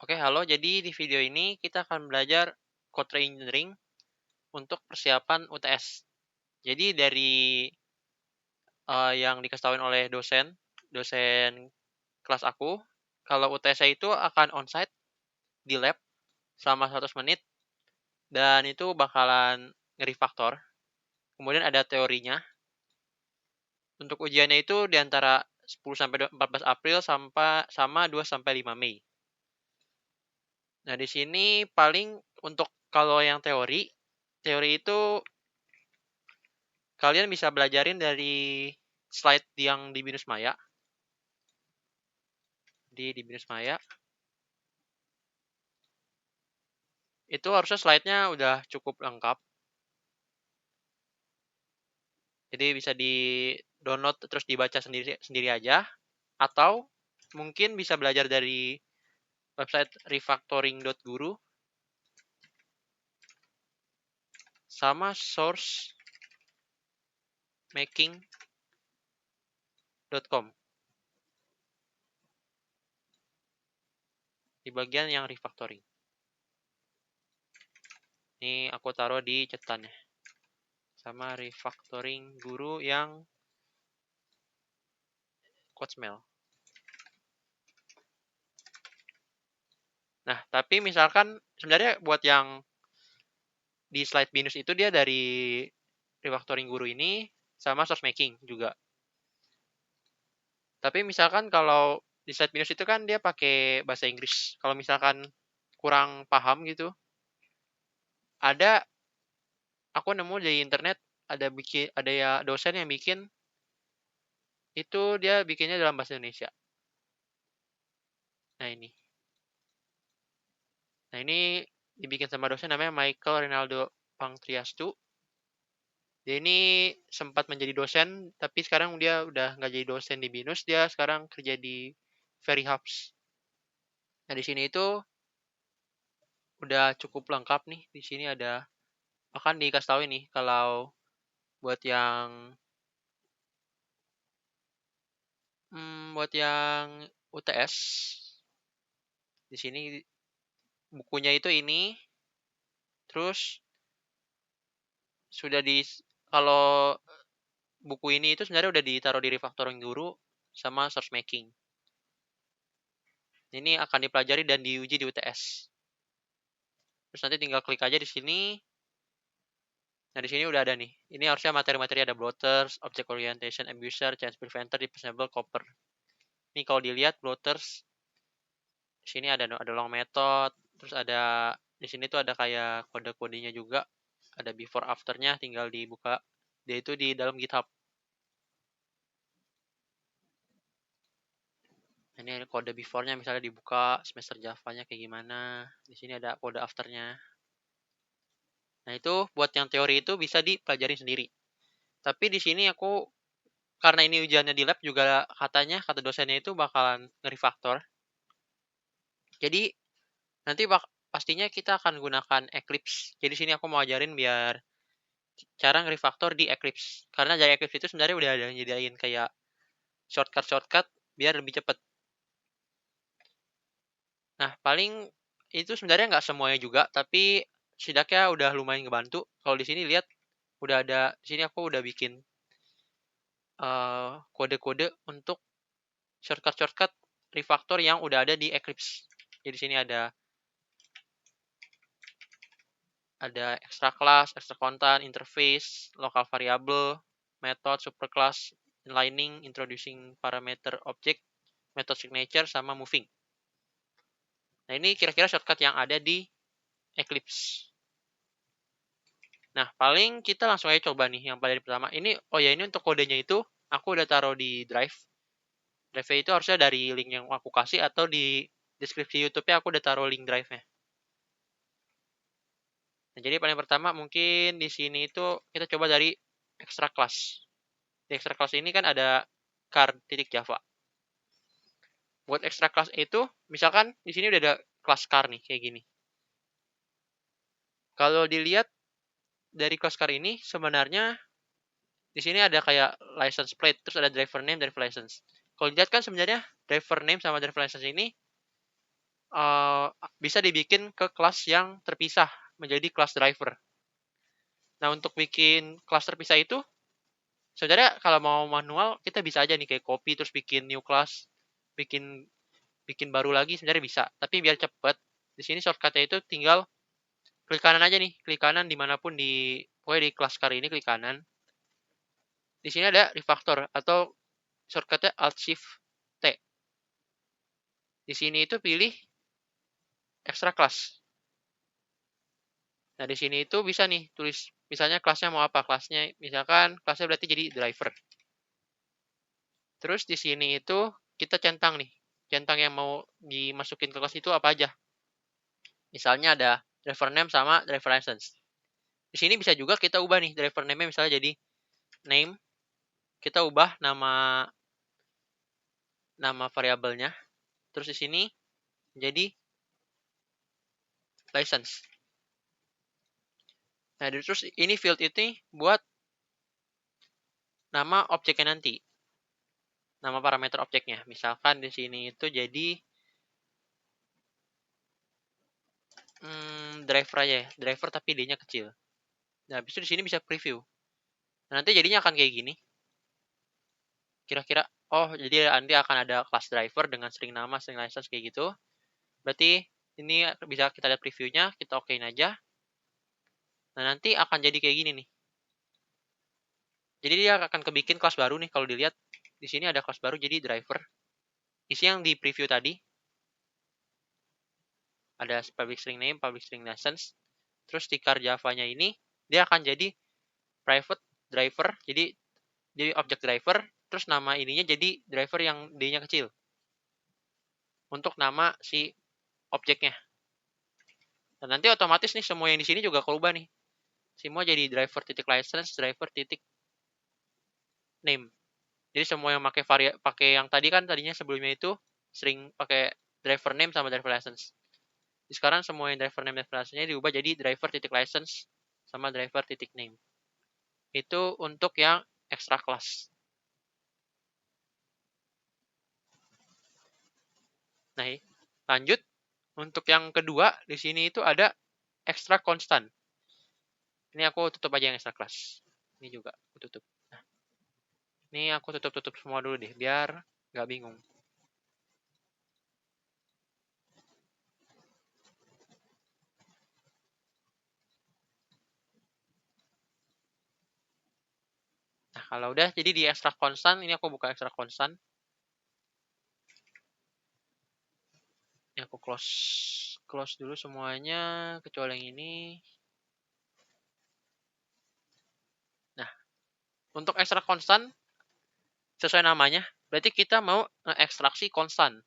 Oke, halo. Jadi di video ini kita akan belajar code reengineering untuk persiapan UTS. Jadi dari yang dikasih tauin oleh dosen kelas aku, kalau UTS itu akan onsite di lab selama 100 menit dan itu bakalan nge-refactor. Kemudian ada teorinya. Untuk ujiannya itu di antara 10 sampai 14 April sama 2 sampai 5 Mei. Nah, di sini paling untuk kalau yang teori itu kalian bisa belajarin dari slide yang di Binus Maya. Di Binus Maya. Itu harusnya slide-nya udah cukup lengkap. Jadi bisa di-download terus dibaca sendiri aja. Atau mungkin bisa belajar dari website refactoring.guru sama sourcemaking.com. Di bagian yang refactoring. Ini aku taruh di catatannya. Sama refactoring guru yang Coachmail. Nah, tapi misalkan sebenarnya buat yang di slide Binus itu dia dari refactoring guru ini sama source making juga. Tapi misalkan kalau di slide Binus itu kan dia pakai bahasa Inggris. Kalau misalkan kurang paham gitu, aku nemu di internet ada ya dosen yang bikin itu dia bikinnya dalam bahasa Indonesia. Nah ini. Nah ini dibikin sama dosen namanya Michael Rinaldo Pangtriastu. Dia ini sempat menjadi dosen, tapi sekarang dia udah nggak jadi dosen di Binus, dia sekarang kerja di Very Hubs. Nah di sini itu udah cukup lengkap nih. Di sini ada akan dikasih tahu ini kalau buat yang UTS di sini bukunya itu ini, terus sudah kalau buku ini itu sebenarnya udah ditaruh di refactoring guru sama source making. Ini akan dipelajari dan diuji di UTS. Terus nanti tinggal klik aja di sini. Nah, di sini udah ada nih. Ini harusnya materi-materi ada bloaters, object orientation, abuser, change preventer, reasonable, copper. Ini kalau dilihat bloaters, di sini ada long method, terus ada di sini tuh ada kayak kode-kodenya juga, ada before afternya, tinggal dibuka. Dia itu di dalam GitHub. Ini ada kode before-nya, misalnya dibuka semester Java-nya kayak gimana. Di sini ada kode after-nya. Nah, itu buat yang teori itu bisa dipelajari sendiri. Tapi di sini karena ini ujiannya di lab juga kata dosennya itu bakalan nge-refactor. Jadi nanti pastinya kita akan gunakan Eclipse. Jadi sini aku mau ajarin biar cara nge-refactor di Eclipse. Karena dari Eclipse itu sebenarnya udah ada nyediain kayak shortcut biar lebih cepat. Nah, paling itu sebenarnya nggak semuanya juga, tapi setidaknya udah lumayan ngebantu. Kalau di sini lihat udah ada, di sini aku udah bikin kode-kode untuk shortcut refactor yang udah ada di Eclipse. Jadi di sini ada extra class, extra content, interface, local variable, method, superclass, inlining, introducing parameter object, method signature, sama moving. Nah, ini kira-kira shortcut yang ada di Eclipse. Nah, paling kita langsung aja coba nih yang paling pertama. Ini untuk kodenya itu aku udah taruh di drive. Drive itu harusnya dari link yang aku kasih atau di deskripsi YouTube-nya aku udah taruh link drive-nya. Nah, jadi paling pertama mungkin di sini itu kita coba dari extra class. Di extra class ini kan ada car.java. Buat extra class itu, misalkan di sini udah ada kelas car nih, kayak gini. Kalau dilihat dari kelas car ini, sebenarnya di sini ada kayak license plate, terus ada driver name, driver license. Kalau dilihat kan sebenarnya driver name sama driver license ini bisa dibikin ke kelas yang terpisah menjadi kelas driver. Nah, untuk bikin kelas terpisah itu sebenarnya kalau mau manual kita bisa aja nih kayak copy terus bikin new class, bikin bikin baru lagi sebenarnya bisa. Tapi biar cepet, di sini shortcutnya itu tinggal klik kanan aja nih, klik kanan dimanapun pokoknya di kelas car ini klik kanan. Di sini ada refactor atau shortcutnya Alt Shift T. Di sini itu pilih extra class. Nah, di sini itu bisa nih tulis misalnya kelasnya mau apa? Kelasnya misalkan kelasnya berarti jadi driver. Terus di sini itu kita centang nih. Centang yang mau dimasukin ke kelas itu apa aja. Misalnya ada driver name sama driver license. Di sini bisa juga kita ubah nih driver name-nya misalnya jadi name. Kita ubah nama variabelnya. Terus di sini jadi license. Nah, terus ini field itu buat nama objeknya nanti. Nama parameter objeknya. Misalkan di sini itu jadi driver aja ya. Driver tapi D-nya kecil. Nah, habis itu di sini bisa preview. Nah, nanti jadinya akan kayak gini. Kira-kira, oh jadi nanti akan ada kelas driver dengan string nama, string license kayak gitu. Berarti ini bisa kita lihat previewnya, kita okein aja. Nah, nanti akan jadi kayak gini nih. Jadi dia akan kebikin kelas baru nih kalau dilihat. Di sini ada kelas baru jadi driver. Isi yang di preview tadi. Ada public string name, public string license. Terus di car Java-nya ini dia akan jadi private driver. Jadi objek driver, terus nama ininya jadi driver yang D-nya kecil. Untuk nama si objeknya. Dan nanti otomatis nih semua yang di sini juga keubah nih. Semua jadi driver titik license, driver titik name. Jadi semua yang pakai yang tadi kan tadinya sebelumnya itu sering pakai driver name sama driver license. Jadi sekarang semua yang driver name dan driver license-nya diubah jadi driver titik license sama driver titik name. Itu untuk yang extra class. Nah, lanjut untuk yang kedua di sini itu ada extra constant. Ini aku tutup aja yang extra class. Ini juga aku tutup. Nah, ini aku tutup semua dulu deh biar nggak bingung. Nah, kalau udah jadi di extra constant, ini aku buka extra constant. Ini aku close dulu semuanya kecuali yang ini. Nah, untuk extra constant sesuai namanya, berarti kita mau ekstraksi konstan.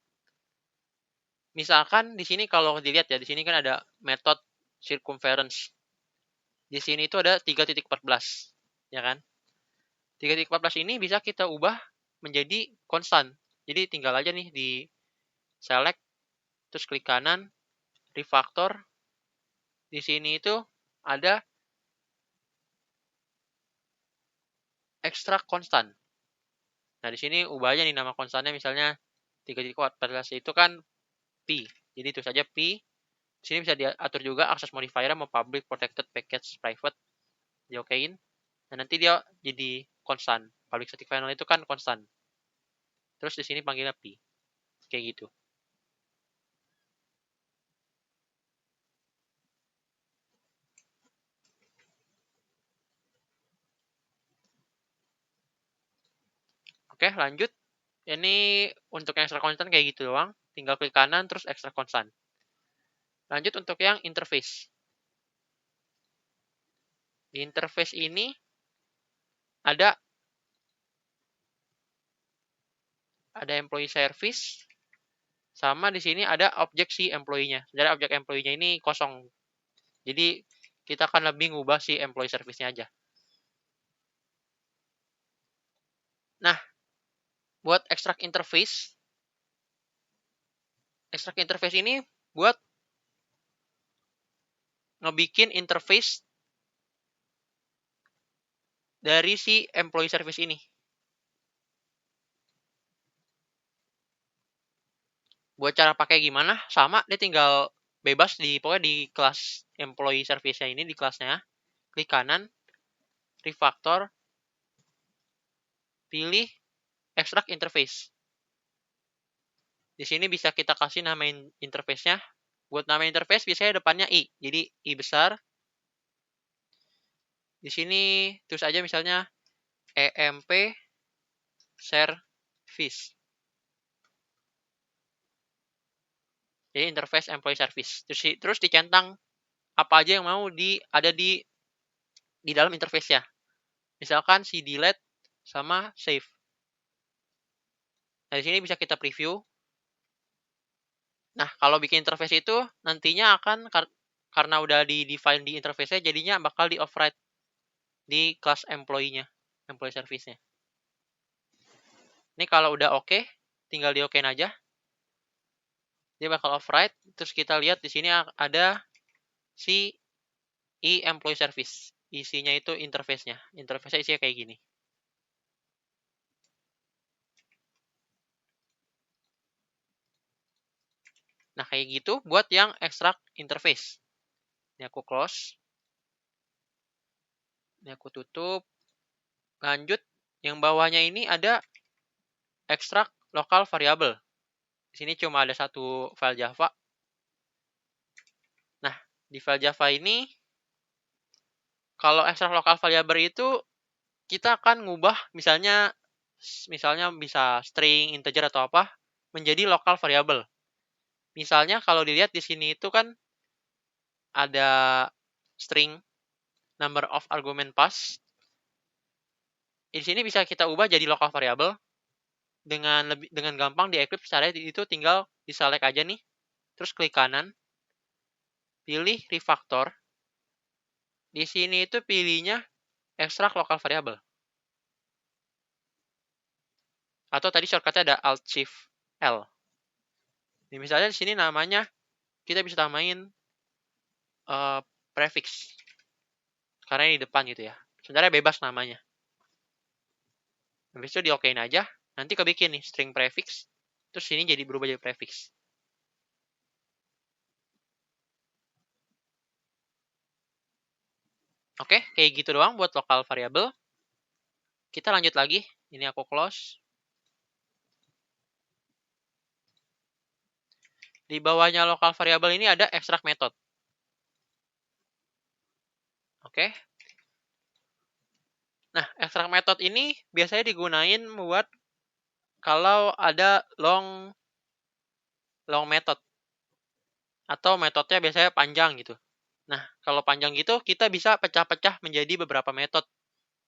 Misalkan di sini kalau dilihat ya, di sini kan ada metode circumference. Di sini itu ada 3.14, ya kan? 3.14 ini bisa kita ubah menjadi konstan. Jadi tinggal aja nih di select, terus klik kanan, refactor. Di sini itu ada extra konstan. Nah, di sini ubah aja nih nama konstannya misalnya 3.14 itu kan P. Jadi itu saja P. Di sini bisa diatur juga akses modifier mau public, protected, package, private. Diokein. Dan nanti dia jadi konstan. Public static final itu kan konstan. Terus di sini panggilnya P. Kayak gitu. Oke, lanjut. Ini untuk yang extra constant kayak gitu doang. Tinggal klik kanan terus extra constant. Lanjut untuk yang interface. Di interface ini ada employee service sama di sini ada objek si employee-nya. Jadi objek employee-nya ini kosong. Jadi kita akan lebih ngubah si employee service-nya aja. Nah, buat extract interface ini buat ngebikin interface dari si employee service ini. Buat cara pakai gimana? Sama, dia tinggal bebas pokoknya di kelas employee service-nya ini, di kelasnya, klik kanan, refactor, pilih extract interface. Di sini bisa kita kasih nama interface-nya. Buat nama interface biasanya depannya I. Jadi I besar. Di sini terus aja misalnya EMP service. Jadi interface employee service. Terus dicentang apa aja yang mau ada di dalam interface-nya. Misalkan si delete sama save. Nah, di sini bisa kita preview. Nah, kalau bikin interface itu nantinya akan karena udah di-define di interface-nya jadinya bakal di-override di kelas employee-nya, employee service-nya. Ini kalau udah oke, tinggal di-okein aja. Dia bakal override. Terus kita lihat di sini ada si employee service. Isinya itu interface-nya. Interface-nya isinya kayak gini. Nah, kayak gitu buat yang extract interface. Ini aku close. Ini aku tutup. Lanjut, yang bawahnya ini ada extract local variable. Di sini cuma ada satu file Java. Nah, di file Java ini, kalau extract local variable itu, kita akan ngubah misalnya bisa string, integer, atau apa, menjadi local variable. Misalnya kalau dilihat di sini itu kan ada string number of argument pass. Di sini bisa kita ubah jadi local variable dengan gampang di Eclipse. Caranya itu tinggal diselect aja nih, terus klik kanan, pilih refactor. Di sini itu pilihnya extract local variable. Atau tadi shortcutnya ada Alt Shift L. Ini misalnya di sini namanya kita bisa tamain prefix. Karena ini di depan gitu ya. Sebenarnya bebas namanya. Habis itu di-okein aja. Nanti kebikin nih string prefix. Terus ini jadi berubah jadi prefix. Oke, kayak gitu doang buat local variable. Kita lanjut lagi. Ini aku close. Di bawahnya local variable ini ada extract method. Oke. Nah, extract method ini biasanya digunain buat kalau ada long method. Atau metodenya biasanya panjang gitu. Nah, kalau panjang gitu, kita bisa pecah-pecah menjadi beberapa metode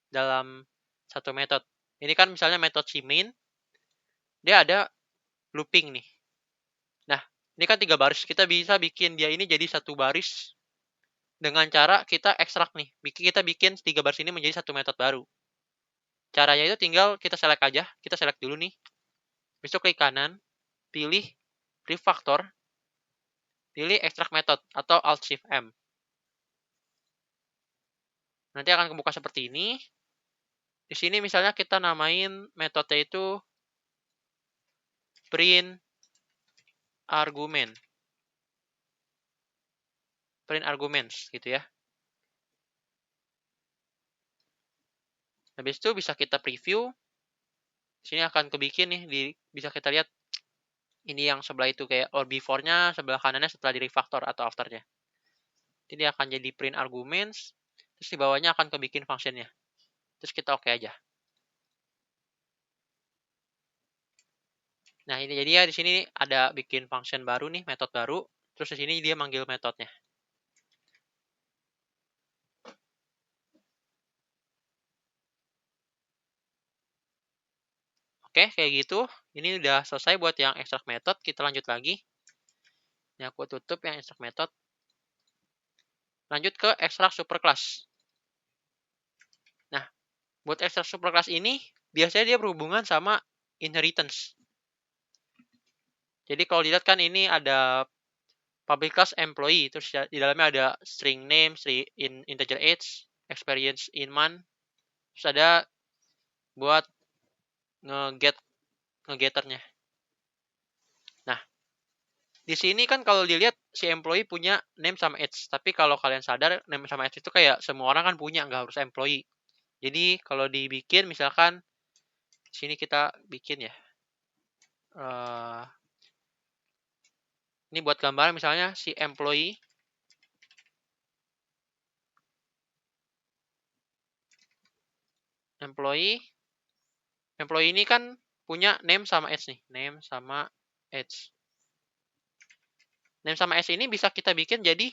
dalam satu metode. Ini kan misalnya metode si main, dia ada looping nih. Nah, ini kan 3 baris. Kita bisa bikin dia ini jadi satu baris dengan cara kita ekstrak nih. Kita bikin 3 baris ini menjadi satu metode baru. Caranya itu tinggal kita select aja. Kita select dulu nih. Besok klik kanan, pilih refactor, pilih extract method atau Alt Shift M. Nanti akan kebuka seperti ini. Di sini misalnya kita namain metode itu print argument. Print arguments gitu ya. Habis itu bisa kita preview. Di sini akan kebikin nih, bisa kita lihat ini yang sebelah itu kayak or before-nya, sebelah kanannya setelah di refactor atau after-nya. Jadi akan jadi print arguments, terus di bawahnya akan kebikin function-nya. Terus kita oke aja. Nah, ini jadi ya di sini ada bikin function baru nih, metode baru. Terus di sini dia manggil metodenya. Oke, kayak gitu. Ini udah selesai buat yang extract method. Kita lanjut lagi. Ini aku tutup yang extract method. Lanjut ke extract superclass. Nah, buat extract superclass ini, biasanya dia berhubungan sama inheritance. Jadi kalau dilihat kan ini ada public class employee, terus di dalamnya ada string name, string integer age, experience in month, terus ada buat ngegetternya. Nah, Di sini kan kalau dilihat si employee punya name sama age, tapi kalau kalian sadar name sama age itu kayak semua orang kan punya, nggak harus employee. Jadi kalau dibikin misalkan di sini kita bikin ya. Ini buat gambaran misalnya si employee ini kan punya name sama age nih, name sama age. Name sama age ini bisa kita bikin jadi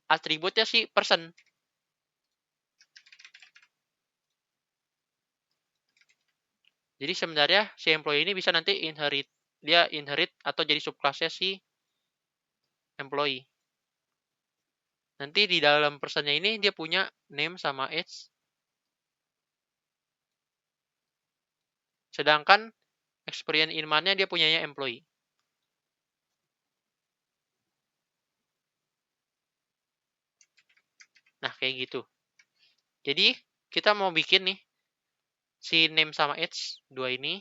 atributnya si person. Jadi sebenarnya si employee ini bisa nanti inherit atau jadi subclassnya si employee. Nanti di dalam personnya ini dia punya name sama age. Sedangkan experience in month-nya dia punyanya employee. Nah, kayak gitu. Jadi, kita mau bikin nih si name sama age dua ini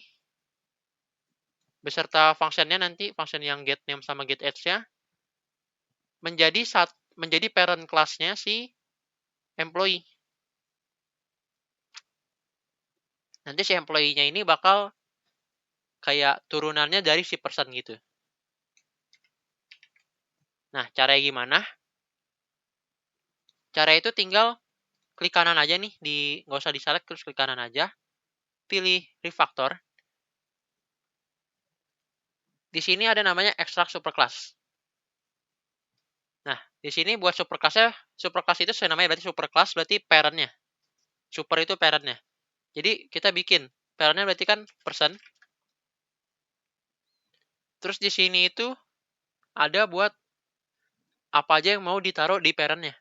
beserta functionnya nanti, function yang get name sama get age-nya menjadi parent class-nya si employee. Nanti si employee-nya ini bakal kayak turunannya dari si person gitu. Nah, caranya gimana? Cara itu tinggal klik kanan aja nih, nggak usah di-select, terus klik kanan aja. Pilih refactor. Di sini ada namanya extract superclass. Nah, di sini buat superclass-nya, superclass itu namanya berarti superclass, berarti parent-nya. Super itu parent-nya. Jadi, kita bikin. Parent-nya berarti kan person. Terus di sini itu ada buat apa aja yang mau ditaruh di parent-nya.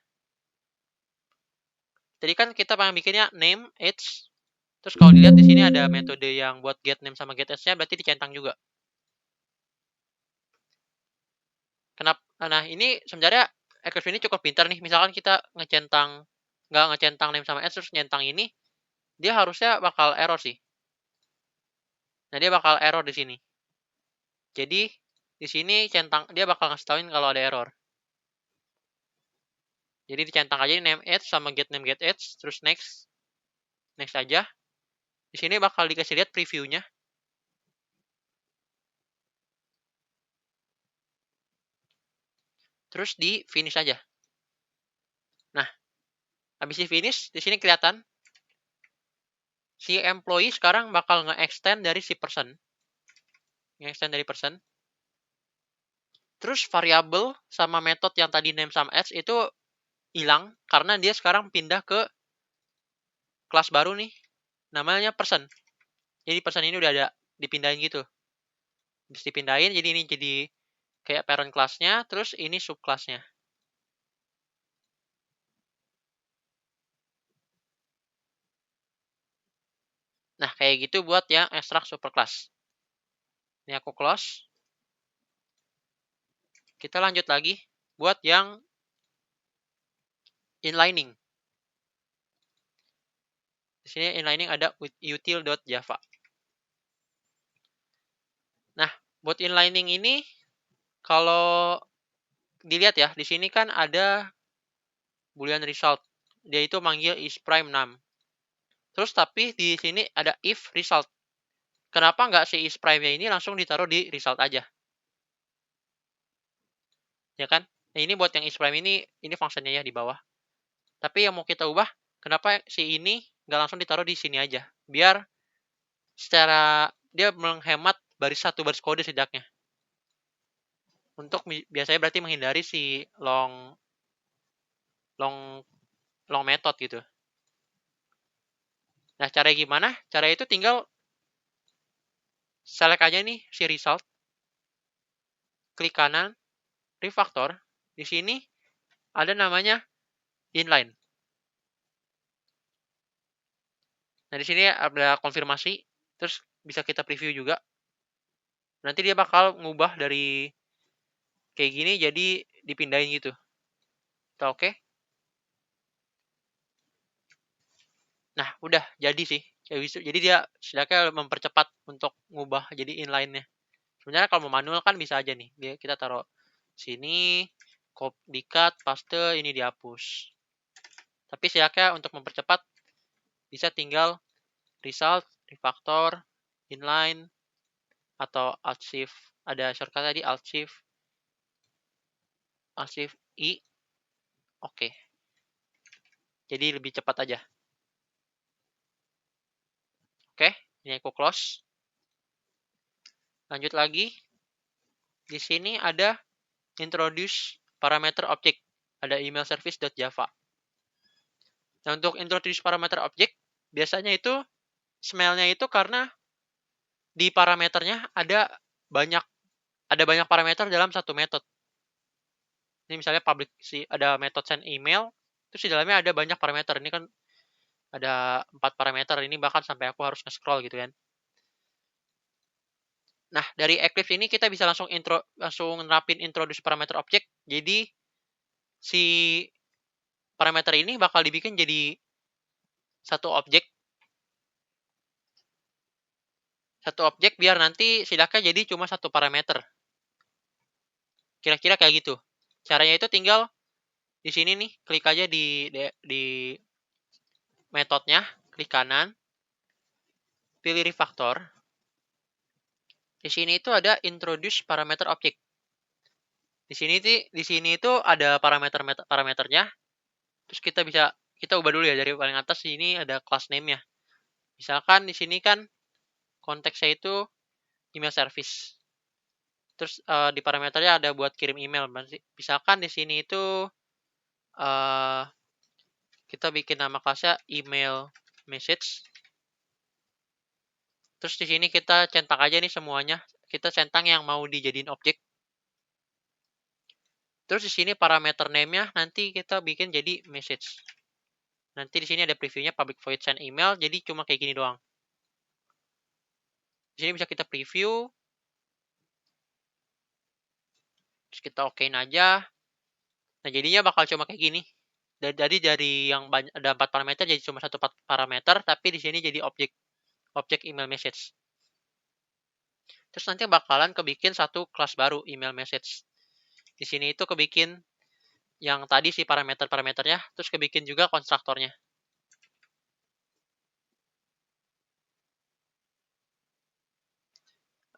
Jadi kan kita pengen bikinnya name, age. Terus kalau dilihat di sini ada metode yang buat get name sama get age-nya berarti dicentang juga. Kenapa? Nah, ini sebenarnya Eclipse ini cukup pintar nih. Misalkan kita nggak ngecentang name sama age terus nyentang ini, dia harusnya bakal error sih. Nah, dia bakal error di sini. Jadi, di sini dia bakal ngasih tauin kalau ada error. Jadi dicentang aja name age sama get name get age, terus next. Next aja. Di sini bakal dikasih lihat previewnya. Terus di finish aja. Nah, habis di finish, di sini kelihatan si employee sekarang bakal nge-extend dari si person. Nge-extend dari person. Terus variabel sama metode yang tadi name sama age itu hilang karena dia sekarang pindah ke kelas baru nih. Namanya person. Jadi person ini udah ada dipindahin gitu. Habis dipindahin jadi ini jadi kayak parent class-nya, terus ini subclass-nya. Nah, kayak gitu buat yang extract superclass. Ini aku close. Kita lanjut lagi buat yang inlining. Di sini inlining ada util.java. Nah, buat inlining ini kalau dilihat ya, di sini kan ada boolean result. Dia itu manggil is prime num. Terus tapi di sini ada if result. Kenapa nggak si is prime-nya ini langsung ditaruh di result aja? Ya kan? Nah, ini buat yang is prime ini fungsinya ya di bawah. Tapi yang mau kita ubah, kenapa si ini nggak langsung ditaruh di sini aja? Biar secara dia menghemat satu baris kode setidaknya. Untuk biasanya berarti menghindari si long method gitu. Nah, cara gimana? Cara itu tinggal select aja nih si result. Klik kanan, refactor. Di sini ada namanya inline. Nah, di sini ada konfirmasi, terus bisa kita preview juga. Nanti dia bakal ngubah dari kayak gini jadi dipindahin gitu. Oke? Nah, udah jadi sih. Jadi dia setidaknya mempercepat untuk ngubah jadi inline-nya. Sebenarnya kalau mau manual kan bisa aja nih. Kita taruh sini, di-cut, paste, ini dihapus. Tapi setidaknya untuk mempercepat bisa tinggal result, refactor, inline, atau alt shift. Ada shortcut tadi alt shift I. Oke. Jadi lebih cepat aja. Oke, ini aku close. Lanjut lagi. Di sini ada introduce parameter object. Ada email service.java. Nah, untuk introduce parameter object, biasanya itu smell-nya itu karena di parameternya ada banyak parameter dalam satu metode. Ini misalnya public ada method send email, terus di dalamnya ada banyak parameter. Ini kan ada 4 parameter, ini bahkan sampai aku harus nge-scroll gitu kan. Nah, dari Eclipse ini kita bisa langsung nerapin introduce parameter object. Jadi si parameter ini bakal dibikin jadi satu objek biar nanti setidaknya jadi cuma satu parameter. Kira-kira kayak gitu. Caranya itu tinggal di sini nih, klik aja di metodenya, klik kanan, pilih refactor. Di sini itu ada introduce parameter object. Di sini itu ada parameternya. Terus kita ubah dulu ya dari paling atas. Ini ada class name-nya. Misalkan di sini kan konteksnya itu email service. Terus di parameternya ada buat kirim email. Misalkan di sini itu kita bikin nama kelasnya email message. Terus di sini kita centang aja nih semuanya. Kita centang yang mau dijadiin objek. Terus di sini parameter name-nya nanti kita bikin jadi message. Nanti di sini ada previewnya public void send email. Jadi cuma kayak gini doang. Di sini bisa kita preview. Terus kita okein aja. Nah, jadinya bakal cuma kayak gini. Jadi dari yang ada 4 parameter jadi cuma satu parameter, tapi di sini jadi objek email message. Terus nanti bakalan kebikin satu kelas baru email message. Di sini itu kebikin yang tadi si parameternya, terus kebikin juga konstruktornya.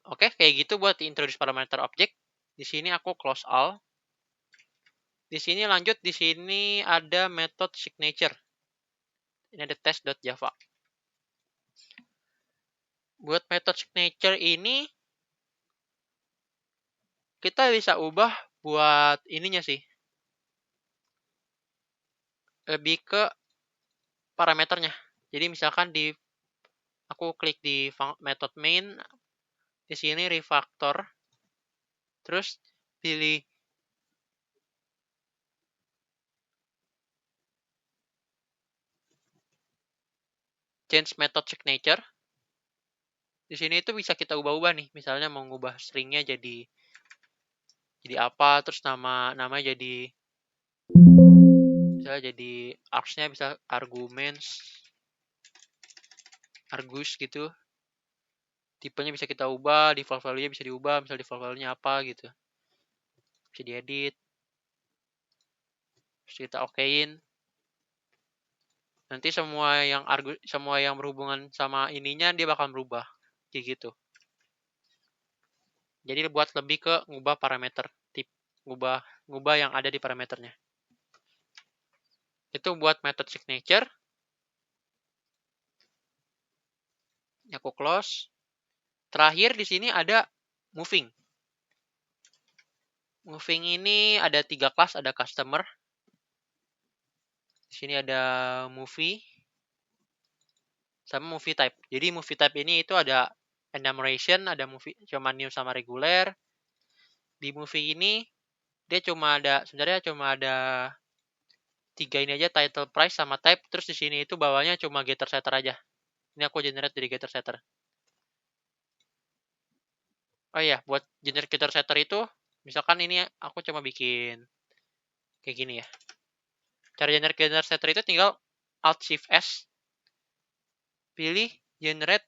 Oke, kayak gitu buat introduce parameter object. Di sini aku close all. Di sini lanjut, di sini ada method signature. Ini ada test.java. Buat method signature ini kita bisa ubah buat ininya sih. Lebih ke parameternya. Jadi misalkan aku klik di method main, di sini refactor, terus pilih change method signature. Di sini itu bisa kita ubah-ubah nih. Misalnya mau ngubah stringnya jadi apa, terus namanya jadi misalnya jadi args-nya bisa argus gitu. Tipenya bisa kita ubah, default value-nya bisa diubah, misalnya default value-nya apa gitu. Bisa diedit. Terus kita okein. Nanti semua yang berhubungan sama ininya dia bakal berubah. Kayak gitu. Jadi buat lebih ke ngubah parameter, ngubah yang ada di parameternya. Itu buat method signature. Aku close. Terakhir di sini ada moving. Moving ini ada 3 kelas, ada customer. Di sini ada movie sama movie type. Jadi movie type ini itu ada enumeration, ada movie cuma new sama reguler. Di movie ini dia sebenarnya cuma ada 3 ini aja, title, price sama type. Terus di sini itu bawahnya cuma getter setter aja. Ini aku generate dari getter setter. Oh iya, buat generate getter setter itu misalkan ini aku cuma bikin kayak gini ya. Cara generate getter setter itu tinggal Alt Shift S, pilih generate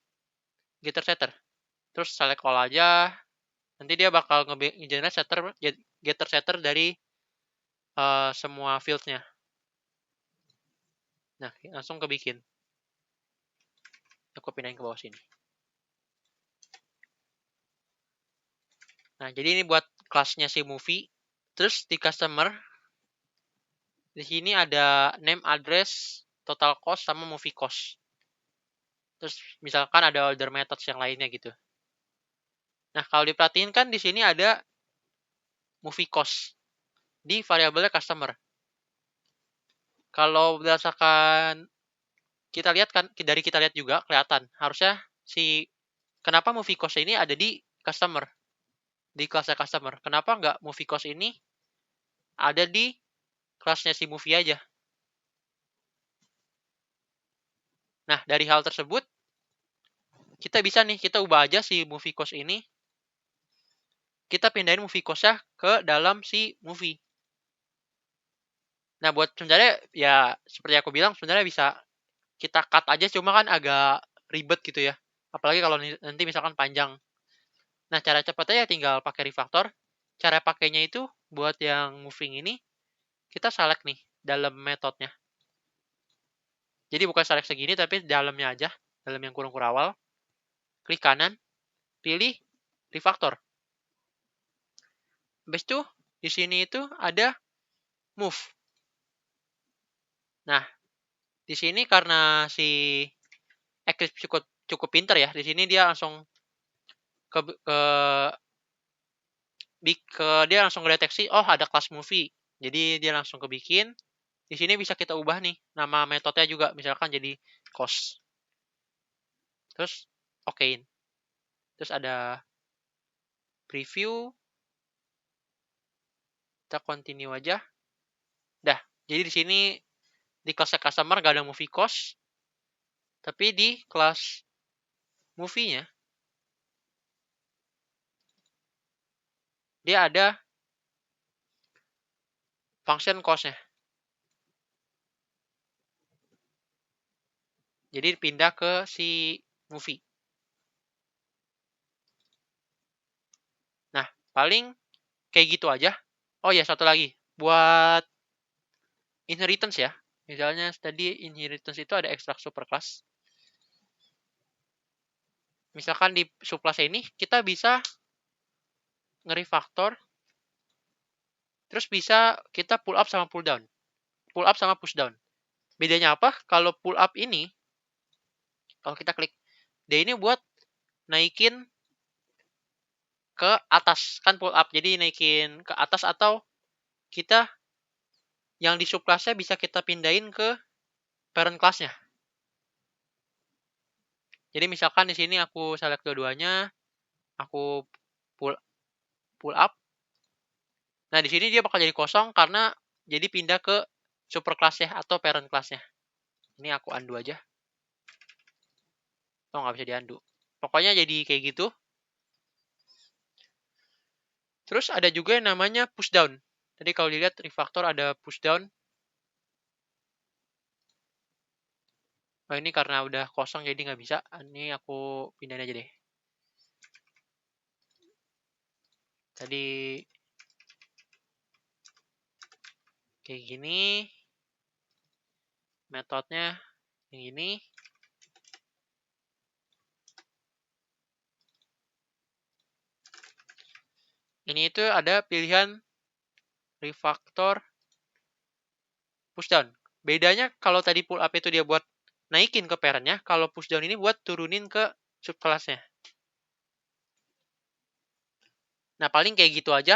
getter setter. Terus select all aja. Nanti dia bakal nge-generate getter setter dari semua fields-nya. Nah, langsung kebikin. Aku pindahin ke bawah sini. Nah, jadi ini buat kelasnya si movie. Terus di customer, di sini ada name, address, total cost, sama movie cost. Terus misalkan ada order methods yang lainnya gitu. Nah, kalau diperhatiin kan di sini ada movie cost di variabelnya customer. Kalau berdasarkan kita lihat kan, dari kita lihat juga kelihatan. Harusnya kenapa movie cost ini ada di customer, di kelasnya customer. Kenapa nggak movie cost ini ada di kelasnya si movie aja? Nah, dari hal tersebut, kita bisa nih, kita ubah aja si movie cost ini. Kita pindahin movie cost-nya ke dalam si movie. Nah, buat sebenarnya, ya seperti aku bilang, sebenarnya bisa kita cut aja, cuma kan agak ribet gitu ya. Apalagi kalau nanti misalkan panjang. Nah, cara cepatnya ya tinggal pakai refactor. Cara pakainya itu, buat yang moving ini, kita select nih, dalam metodenya. Jadi bukan select segini, tapi dalamnya aja, dalam yang kurung kurawal. Klik kanan, pilih refactor. Habis itu, di sini itu ada move. Nah, di sini karena si Eclipse cukup pinter ya, di sini dia langsung dia langsung ngedeteksi, oh ada kelas movie. Jadi dia langsung kebikin. Di sini bisa kita ubah nih, nama metodenya juga, misalkan jadi cost. Terus okein. Terus ada preview. Kita continue aja. Dah, jadi di sini di kelas customer gak ada movie cost. Tapi di kelas movie-nya dia ada function cost-nya. Jadi pindah ke si movie. Nah, paling kayak gitu aja. Oh ya, satu lagi. Buat inheritance ya. Misalnya tadi inheritance itu ada extract superclass. Misalkan di subclass ini kita bisa nge-refactor. Terus bisa kita pull up sama pull down. Pull up sama push down. Bedanya apa? Kalau pull up ini, kalau kita klik, dia ini buat naikin ke atas. Kan pull up, jadi naikin ke atas, atau kita yang di subclassnya bisa kita pindahin ke parent class-nya. Jadi misalkan di sini aku select dua-duanya, aku pull up. Nah, di sini dia bakal jadi kosong karena jadi pindah ke superclass-nya atau parent class-nya. Ini aku undo aja. Oh, nggak bisa di-undo. Pokoknya jadi kayak gitu. Terus ada juga yang namanya push down. Tadi kalau dilihat refactor ada push down. Oh, ini karena udah kosong jadi nggak bisa. Ini aku pindahin aja deh. Tadi kayak gini. Metodenya yang ini. Ini itu ada pilihan refactor push down. Bedanya kalau tadi pull up itu dia buat naikin ke parent-nya, kalau push down ini buat turunin ke subclass-nya. Nah, paling kayak gitu aja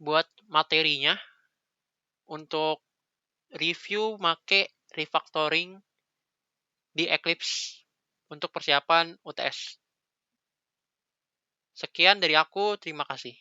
buat materinya untuk review make refactoring di Eclipse untuk persiapan UTS. Sekian dari aku, terima kasih.